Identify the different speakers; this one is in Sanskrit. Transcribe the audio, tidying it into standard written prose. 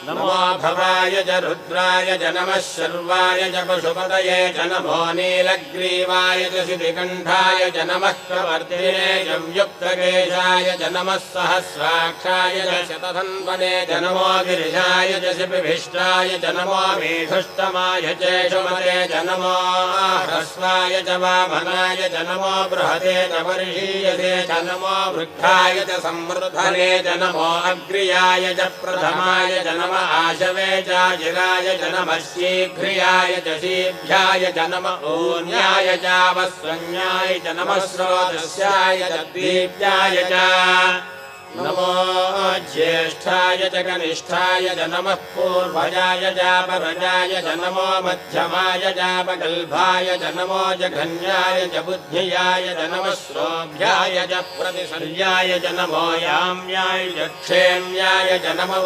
Speaker 1: नमो भवाय च रुद्राय च नमः शर्वाय च पशुपतये च नमो नीलग्रीवाय च शितिकण्ठाय च नमः कवर्तिने च युक्तकेशाय च नमः सहस्राक्षाय च शतधन्वने च नमो गिरिजाय च शिपिभिष्टाय च नमो मेघुष्टमाय च शुमते च नमो ह्रस्वाय च वामनाय च नमो बृहते च वर्षीयसे च नमो वृद्धाय च संवृद्धने च नमो अग्र्याय च प्रथमाय च नमः आशवे च जिराय च नमः शीघ्रियाय च शीभ्याय च नमः ऊर्ण्याय च वस्वन्याय च नमः स्रोतस्याय च दीप्याय च नमो ज्येष्ठाय च कनिष्ठाय च नमः पूर्वजाय च परजाय च नमो मध्यमाय च पगल्भाय च नमो जघन्याय च बुद्धियाय च नमः श्रोभ्याय च प्रतिशल्याय च नमो याम्याय च क्षेम्याय च नमो